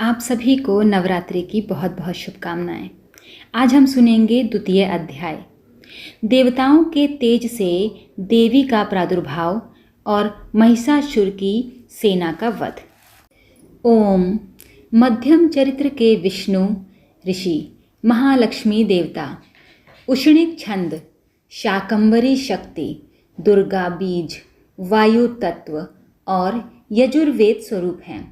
आप सभी को नवरात्रि की बहुत बहुत शुभकामनाएं। आज हम सुनेंगे द्वितीय अध्याय, देवताओं के तेज से देवी का प्रादुर्भाव और महिषासुर की सेना का वध। ओम। मध्यम चरित्र के विष्णु ऋषि, महालक्ष्मी देवता, उष्णिक छंद, शाकंभरी शक्ति, दुर्गा बीज, वायु तत्व और यजुर्वेद स्वरूप हैं।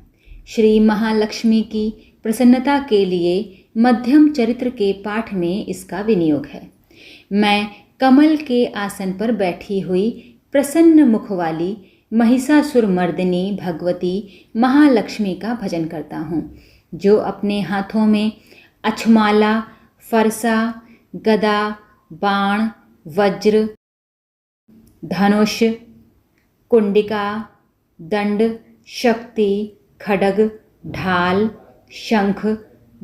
श्री महालक्ष्मी की प्रसन्नता के लिए मध्यम चरित्र के पाठ में इसका विनियोग है। मैं कमल के आसन पर बैठी हुई प्रसन्न मुख वाली महिषासुर मर्दिनी भगवती महालक्ष्मी का भजन करता हूँ, जो अपने हाथों में अछमाला, फरसा, गदा, बाण, वज्र, धनुष, कुंडिका, दंड, शक्ति, खड्ग, ढाल, शंख,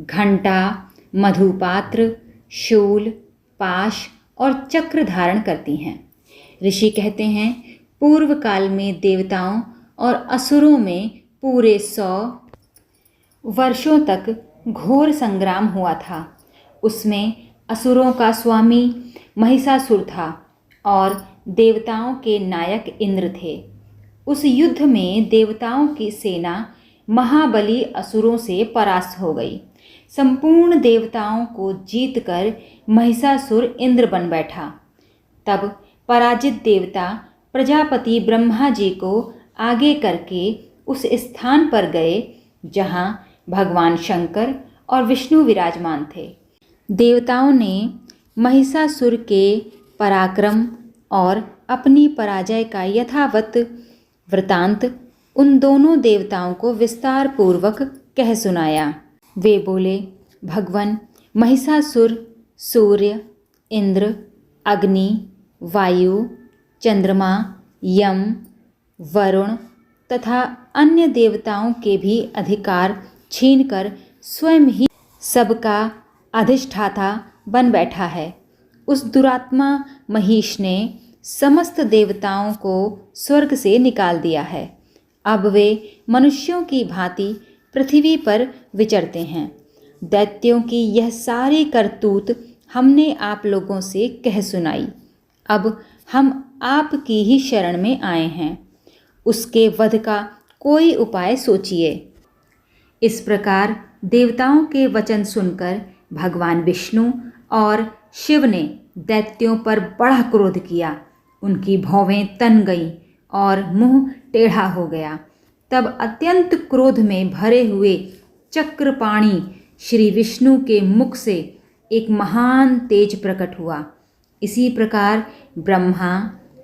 घंटा, मधुपात्र, शूल, पाश और चक्र धारण करती हैं। ऋषि कहते हैं, पूर्व काल में देवताओं और असुरों में पूरे 100 वर्षों तक घोर संग्राम हुआ था। उसमें असुरों का स्वामी महिषासुर था और देवताओं के नायक इंद्र थे। उस युद्ध में देवताओं की सेना महाबली असुरों से परास्त हो गई। संपूर्ण देवताओं को जीतकर महिषासुर इंद्र बन बैठा। तब पराजित देवता प्रजापति ब्रह्मा जी को आगे करके उस स्थान पर गए जहाँ भगवान शंकर और विष्णु विराजमान थे। देवताओं ने महिषासुर के पराक्रम और अपनी पराजय का यथावत वृतांत उन दोनों देवताओं को विस्तार पूर्वक कह सुनाया। वे बोले, भगवान महिषासुर सूर्य, इंद्र, अग्नि, वायु, चंद्रमा, यम, वरुण तथा अन्य देवताओं के भी अधिकार छीनकर स्वयं ही सबका अधिष्ठाता बन बैठा है। उस दुरात्मा महिष ने समस्त देवताओं को स्वर्ग से निकाल दिया है। अब वे मनुष्यों की भांति पृथ्वी पर विचरते हैं। दैत्यों की यह सारी करतूत हमने आप लोगों से कह सुनाई। अब हम आपकी ही शरण में आए हैं। उसके वध का कोई उपाय सोचिए। इस प्रकार देवताओं के वचन सुनकर भगवान विष्णु और शिव ने दैत्यों पर बड़ा क्रोध किया। उनकी भौवें तन गईं और मुंह टेढ़ा हो गया। तब अत्यंत क्रोध में भरे हुए चक्रपाणी श्री विष्णु के मुख से एक महान तेज प्रकट हुआ। इसी प्रकार ब्रह्मा,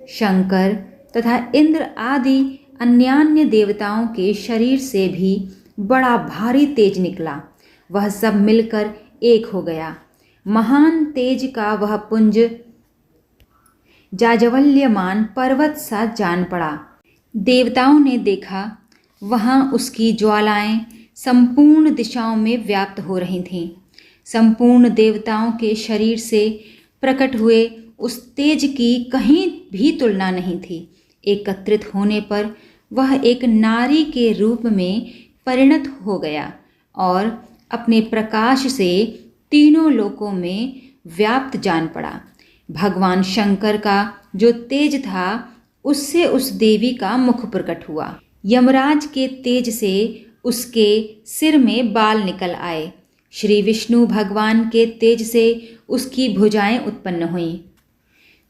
शंकर तथा इंद्र आदि अन्यान्य देवताओं के शरीर से भी बड़ा भारी तेज निकला। वह सब मिलकर एक हो गया। महान तेज का वह पुंज जाज्वल्यमान पर्वत सा जान पड़ा। देवताओं ने देखा, वहाँ उसकी ज्वालाएं संपूर्ण दिशाओं में व्याप्त हो रही थीं। संपूर्ण देवताओं के शरीर से प्रकट हुए उस तेज की कहीं भी तुलना नहीं थी। एकत्रित होने पर वह एक नारी के रूप में परिणत हो गया और अपने प्रकाश से तीनों लोकों में व्याप्त जान पड़ा। भगवान शंकर का जो तेज था, उससे उस देवी का मुख प्रकट हुआ। यमराज के तेज से उसके सिर में बाल निकल आए। श्री विष्णु भगवान के तेज से उसकी भुजाएं उत्पन्न हुईं।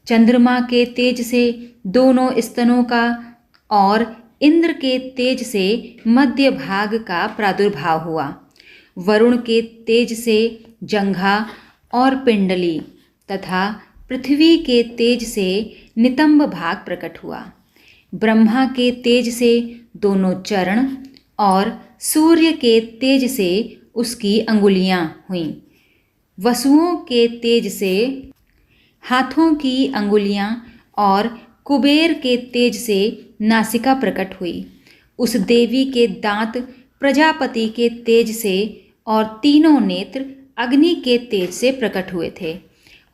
चंद्रमा के तेज से दोनों स्तनों का और इंद्र के तेज से मध्य भाग का प्रादुर्भाव हुआ। वरुण के तेज से जंघा और पिंडली तथा पृथ्वी के तेज से नितंब भाग प्रकट हुआ। ब्रह्मा के तेज से दोनों चरण और सूर्य के तेज से उसकी अंगुलियां हुईं। वसुओं के तेज से हाथों की अंगुलियां और कुबेर के तेज से नासिका प्रकट हुई। उस देवी के दांत प्रजापति के तेज से और तीनों नेत्र अग्नि के तेज से प्रकट हुए थे।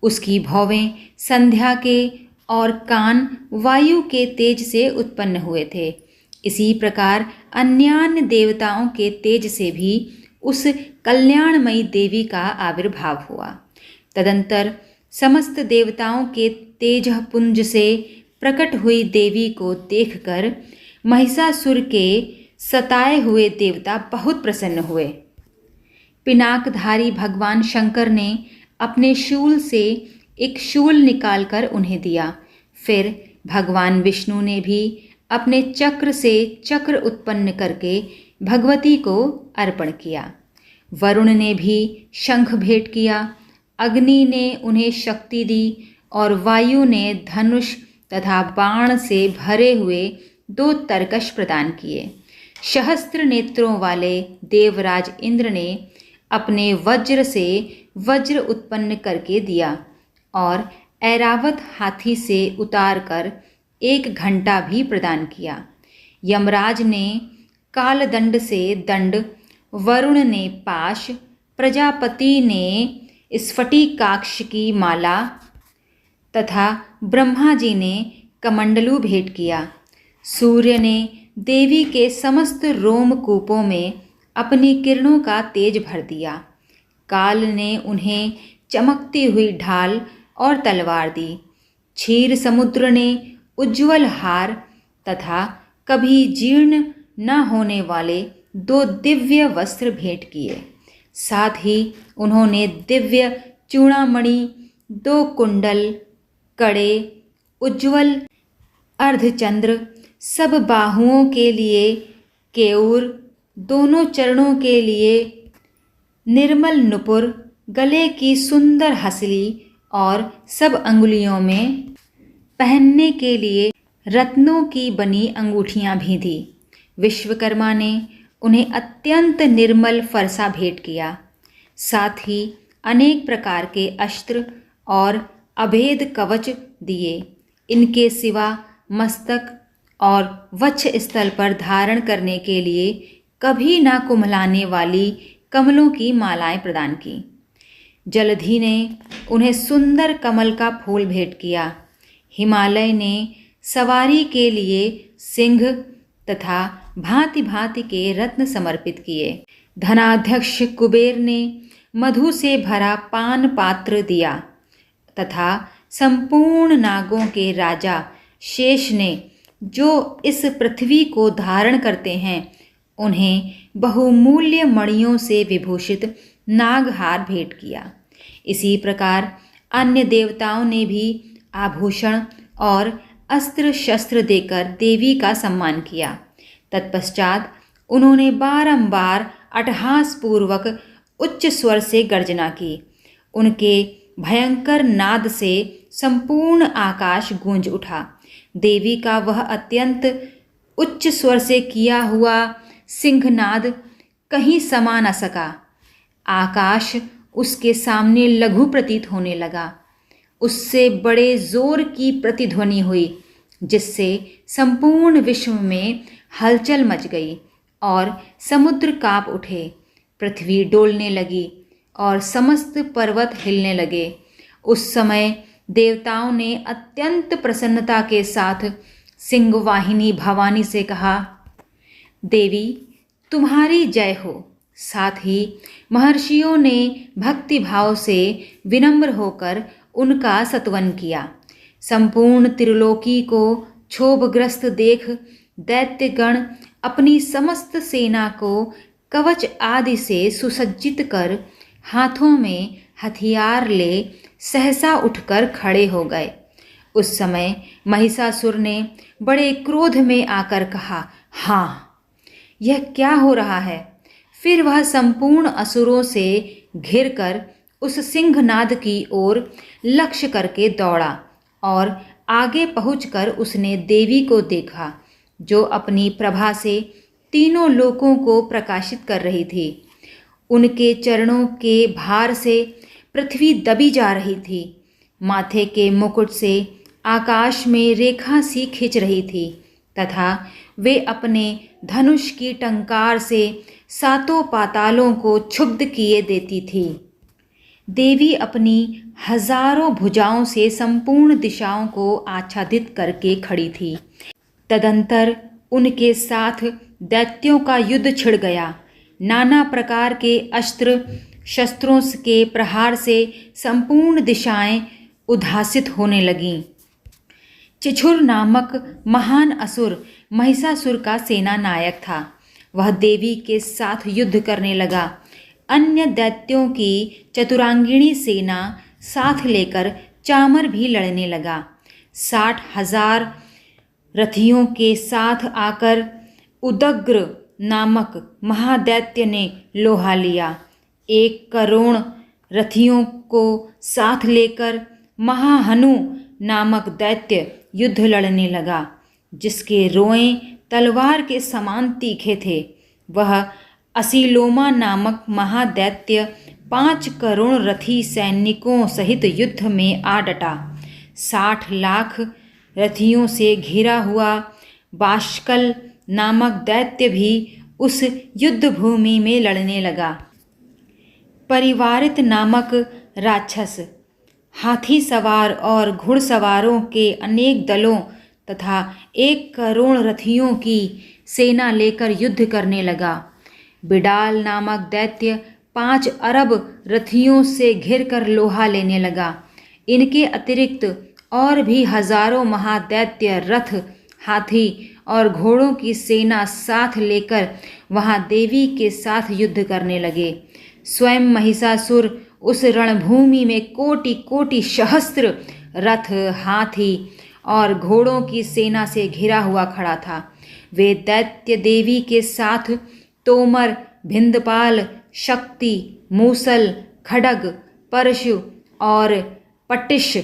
उसकी भौवें संध्या के और कान वायु के तेज से उत्पन्न हुए थे। इसी प्रकार अन्यान्य देवताओं के तेज से भी उस कल्याणमयी देवी का आविर्भाव हुआ। तदंतर समस्त देवताओं के तेजपुंज से प्रकट हुई देवी को देखकर महिषासुर के सताए हुए देवता बहुत प्रसन्न हुए। पिनाकधारी भगवान शंकर ने अपने शूल से एक शूल निकालकर उन्हें दिया। फिर भगवान विष्णु ने भी अपने चक्र से चक्र उत्पन्न करके भगवती को अर्पण किया। वरुण ने भी शंख भेंट किया, अग्नि ने उन्हें शक्ति दी और वायु ने धनुष तथा बाण से भरे हुए 2 तरकश प्रदान किए। सहस्त्र नेत्रों वाले देवराज इंद्र ने अपने वज्र से वज्र उत्पन्न करके दिया और ऐरावत हाथी से उतारकर 1 घंटा भी प्रदान किया। यमराज ने कालदंड से दंड, वरुण ने पाश, प्रजापति ने स्फटिकाक्ष की माला तथा ब्रह्मा जी ने कमंडलू भेंट किया। सूर्य ने देवी के समस्त रोमकूपों में अपनी किरणों का तेज भर दिया। काल ने उन्हें चमकती हुई ढाल और तलवार दी। क्षीर समुद्र ने उज्ज्वल हार तथा कभी जीर्ण न होने वाले 2 दिव्य वस्त्र भेंट किए। साथ ही उन्होंने दिव्य चूड़ामणि, 2 कुंडल, कड़े, उज्ज्वल अर्धचंद्र, सब बाहुओं के लिए केयूर, दोनों चरणों के लिए निर्मल नुपुर, गले की सुंदर हसली और सब अंगुलियों में पहनने के लिए रत्नों की बनी अंगूठियां भी दी। विश्वकर्मा ने उन्हें अत्यंत निर्मल फरसा भेंट किया। साथ ही अनेक प्रकार के अस्त्र और अभेद कवच दिए। इनके सिवा मस्तक और वक्ष स्थल पर धारण करने के लिए कभी ना कुम्हलाने वाली कमलों की मालाएं प्रदान की। जलधि ने उन्हें सुंदर कमल का फूल भेंट किया। हिमालय ने सवारी के लिए सिंह तथा भांति भांति के रत्न समर्पित किए। धनाध्यक्ष कुबेर ने मधु से भरा पान पात्र दिया तथा संपूर्ण नागों के राजा शेष ने, जो इस पृथ्वी को धारण करते हैं, उन्हें बहुमूल्य मणियों से विभूषित नागहार भेंट किया। इसी प्रकार अन्य देवताओं ने भी आभूषण और अस्त्र शस्त्र देकर देवी का सम्मान किया। तत्पश्चात उन्होंने बारंबार अट्टहास पूर्वक उच्च स्वर से गर्जना की। उनके भयंकर नाद से संपूर्ण आकाश गूंज उठा। देवी का वह अत्यंत उच्च स्वर से किया हुआ सिंहनाद कहीं समा न सका। आकाश उसके सामने लघु प्रतीत होने लगा। उससे बड़े जोर की प्रतिध्वनि हुई, जिससे संपूर्ण विश्व में हलचल मच गई और समुद्र कांप उठे। पृथ्वी डोलने लगी और समस्त पर्वत हिलने लगे। उस समय देवताओं ने अत्यंत प्रसन्नता के साथ सिंहवाहिनी भवानी से कहा, देवी तुम्हारी जय हो। साथ ही महर्षियों ने भक्तिभाव से विनम्र होकर उनका स्तवन किया। संपूर्ण त्रिलोकी को क्षोभग्रस्त देख दैत्यगण अपनी समस्त सेना को कवच आदि से सुसज्जित कर हाथों में हथियार ले सहसा उठकर खड़े हो गए। उस समय महिषासुर ने बड़े क्रोध में आकर कहा, हाँ, यह क्या हो रहा है? फिर वह संपूर्ण असुरों से घिरकर उस सिंहनाद की ओर लक्ष्य करके दौड़ा और आगे पहुंचकर उसने देवी को देखा, जो अपनी प्रभा से तीनों लोकों को प्रकाशित कर रही थी। उनके चरणों के भार से पृथ्वी दबी जा रही थी। माथे के मुकुट से आकाश में रेखा सी खिंच रही थी तथा वे अपने धनुष की टंकार से सातों पातालों को क्षुब्ध किए देती थी। देवी अपनी हजारों भुजाओं से संपूर्ण दिशाओं को आच्छादित करके खड़ी थी। तदंतर उनके साथ दैत्यों का युद्ध छिड़ गया। नाना प्रकार के अस्त्र शस्त्रों के प्रहार से संपूर्ण दिशाएं उद्भासित होने लगीं। चिछुर नामक महान असुर महिषासुर का सेना नायक था। वह देवी के साथ युद्ध करने लगा। अन्य दैत्यों की चतुरांगिणी सेना साथ लेकर चामर भी लड़ने लगा। 60,000 रथियों के साथ आकर उदग्र नामक महादैत्य ने लोहा लिया। 1 करोड़ रथियों को साथ लेकर महाहनु नामक दैत्य युद्ध लड़ने लगा, जिसके रोएं तलवार के समान तीखे थे। वह असीलोमा नामक महादैत्य 5 करोड़ रथी सैनिकों सहित युद्ध में आ डटा। 60 लाख रथियों से घिरा हुआ बाष्कल नामक दैत्य भी उस युद्ध भूमि में लड़ने लगा। परिवारित नामक राक्षस हाथी सवार और घुड़सवारों के अनेक दलों तथा 1 करोड़ रथियों की सेना लेकर युद्ध करने लगा। बिडाल नामक दैत्य 5 अरब रथियों से घिरकर लोहा लेने लगा। इनके अतिरिक्त और भी हजारों महादैत्य रथ, हाथी और घोड़ों की सेना साथ लेकर वहां देवी के साथ युद्ध करने लगे। स्वयं महिषासुर उस रणभूमि में कोटि कोटि सहस्त्र रथ, हाथी और घोड़ों की सेना से घिरा हुआ खड़ा था। वे दैत्य देवी के साथ तोमर, भिंदपाल, शक्ति, मूसल, खड्ग, परशु और पट्टिश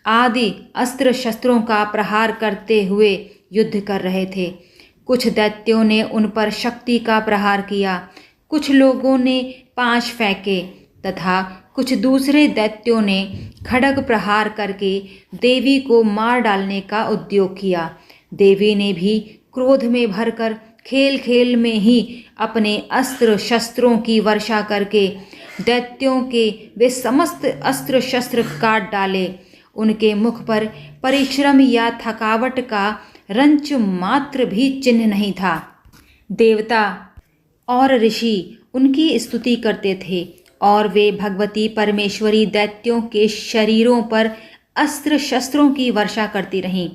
आदि अस्त्र शस्त्रों का प्रहार करते हुए युद्ध कर रहे थे। कुछ दैत्यों ने उन पर शक्ति का प्रहार किया, कुछ लोगों ने पाश फेंके तथा कुछ दूसरे दैत्यों ने खड्ग प्रहार करके देवी को मार डालने का उद्योग किया। देवी ने भी क्रोध में भरकर खेल खेल में ही अपने अस्त्र शस्त्रों की वर्षा करके दैत्यों के वे समस्त अस्त्र शस्त्र काट डाले। उनके मुख पर परिश्रम या थकावट का रंच मात्र भी चिन्ह नहीं था। देवता और ऋषि उनकी स्तुति करते थे और वे भगवती परमेश्वरी दैत्यों के शरीरों पर अस्त्र शस्त्रों की वर्षा करती रहीं।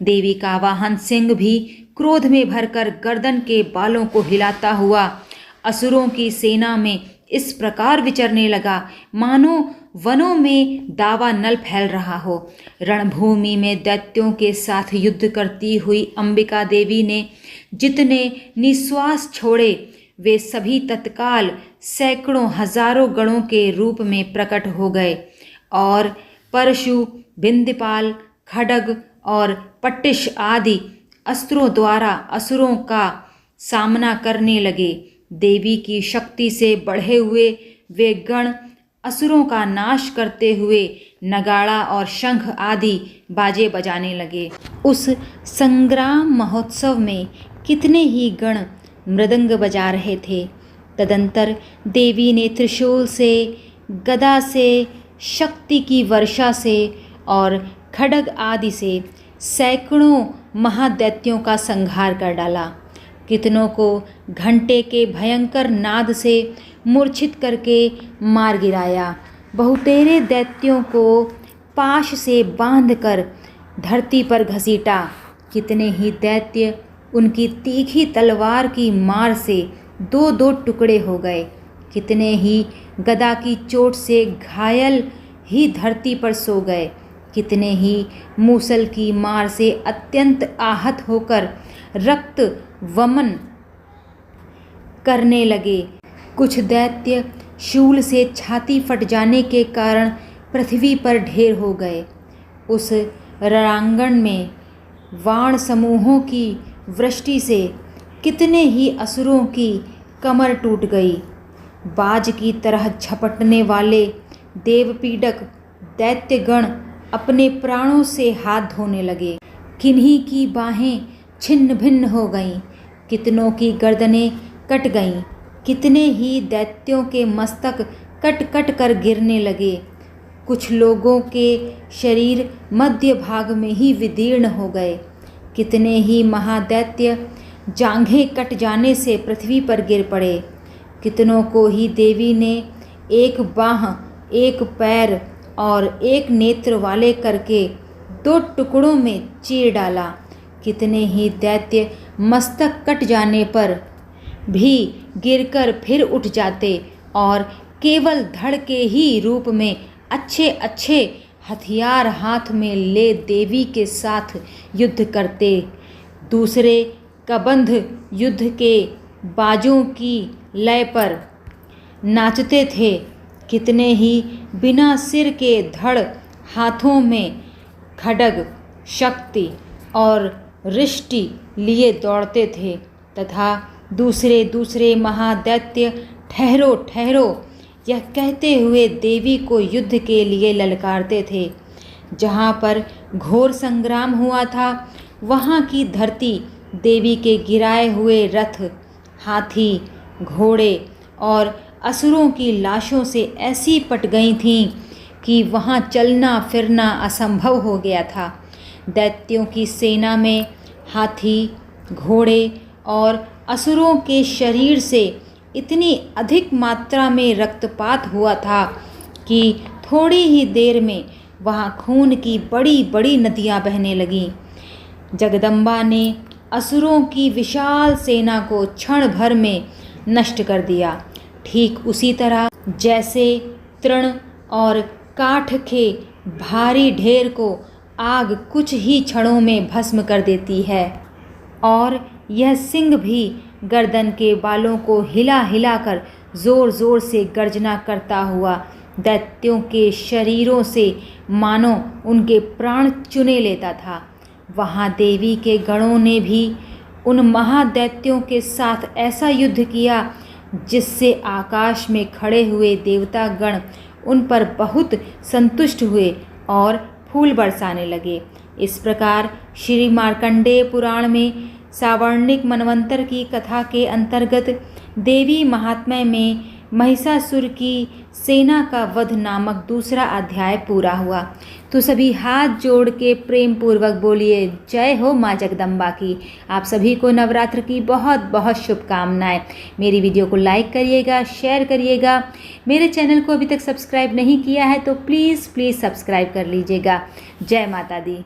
देवी का वाहन सिंह भी क्रोध में भरकर गर्दन के बालों को हिलाता हुआ असुरों की सेना में इस प्रकार विचरने लगा, मानो वनों में दावा नल फैल रहा हो। रणभूमि में दैत्यों के साथ युद्ध करती हुई अंबिका देवी ने जितने निश्वास छोड़े, वे सभी तत्काल सैकड़ों हजारों गणों के रूप में प्रकट हो गए और परशु, बिंदपाल, खड्ग और पट्टिश आदि अस्त्रों द्वारा असुरों का सामना करने लगे। देवी की शक्ति से बढ़े हुए वे गण असुरों का नाश करते हुए नगाड़ा और शंख आदि बाजे बजाने लगे। उस संग्राम महोत्सव में कितने ही गण मृदंग बजा रहे थे। तदंतर देवी ने त्रिशूल से, गदा से, शक्ति की वर्षा से और खड्ग आदि से सैकड़ों महादैत्यों का संहार कर डाला। कितनों को घंटे के भयंकर नाद से मूर्छित करके मार गिराया। बहुतेरे दैत्यों को पाश से बांधकर धरती पर घसीटा। कितने ही दैत्य उनकी तीखी तलवार की मार से 2-2 टुकड़े हो गए। कितने ही गदा की चोट से घायल ही धरती पर सो गए। कितने ही मूसल की मार से अत्यंत आहत होकर रक्त वमन करने लगे। कुछ दैत्य शूल से छाती फट जाने के कारण पृथ्वी पर ढेर हो गए। उस रणांगण में वाण समूहों की वृष्टि से कितने ही असुरों की कमर टूट गई। बाज की तरह झपटने वाले देवपीड़क दैत्यगण अपने प्राणों से हाथ धोने लगे। किन्हीं की बाहें छिन्न भिन्न हो गईं, कितनों की गर्दनें कट गईं। कितने ही दैत्यों के मस्तक कट कट कर गिरने लगे। कुछ लोगों के शरीर मध्य भाग में ही विदीर्ण हो गए। कितने ही महादैत्य जांघें कट जाने से पृथ्वी पर गिर पड़े। कितनों को ही देवी ने एक बाह, एक पैर और एक नेत्र वाले करके 2 टुकड़ों में चीर डाला। कितने ही दैत्य मस्तक कट जाने पर भी गिरकर फिर उठ जाते और केवल धड़ के ही रूप में अच्छे अच्छे हथियार हाथ में ले देवी के साथ युद्ध करते। दूसरे कबंध युद्ध के बाजों की लय पर नाचते थे। कितने ही बिना सिर के धड़ हाथों में खड्ग, शक्ति और रिष्टि लिए दौड़ते थे तथा दूसरे दूसरे महादैत्य ठहरो ठहरो यह कहते हुए देवी को युद्ध के लिए ललकारते थे। जहाँ पर घोर संग्राम हुआ था वहाँ की धरती देवी के गिराए हुए रथ, हाथी, घोड़े और असुरों की लाशों से ऐसी पट गई थीं कि वहाँ चलना फिरना असंभव हो गया था। दैत्यों की सेना में हाथी, घोड़े और असुरों के शरीर से इतनी अधिक मात्रा में रक्तपात हुआ था कि थोड़ी ही देर में वहाँ खून की बड़ी बड़ी नदियाँ बहने लगीं। जगदम्बा ने असुरों की विशाल सेना को क्षण भर में नष्ट कर दिया। ठीक उसी तरह जैसे तृण और काठ के भारी ढेर को आग कुछ ही क्षणों में भस्म कर देती है और यह सिंह भी गर्दन के बालों को हिला हिलाकर जोर जोर से गर्जना करता हुआ दैत्यों के शरीरों से मानो उनके प्राण चुने लेता था। वहाँ देवी के गणों ने भी उन महादैत्यों के साथ ऐसा युद्ध किया जिससे आकाश में खड़े हुए देवता गण उन पर बहुत संतुष्ट हुए और फूल बरसाने लगे। इस प्रकार श्री मार्कंडेय पुराण में सावर्णिक मनवंतर की कथा के अंतर्गत देवी महात्म्य में महिषासुर की सेना का वध नामक दूसरा अध्याय पूरा हुआ। तो सभी हाथ जोड़ के प्रेम पूर्वक बोलिए जय हो माँ जगदम्बा की। आप सभी को नवरात्र की बहुत बहुत शुभकामनाएं। मेरी वीडियो को लाइक करिएगा, शेयर करिएगा। मेरे चैनल को अभी तक सब्सक्राइब नहीं किया है तो प्लीज़ सब्सक्राइब कर लीजिएगा। जय माता दी।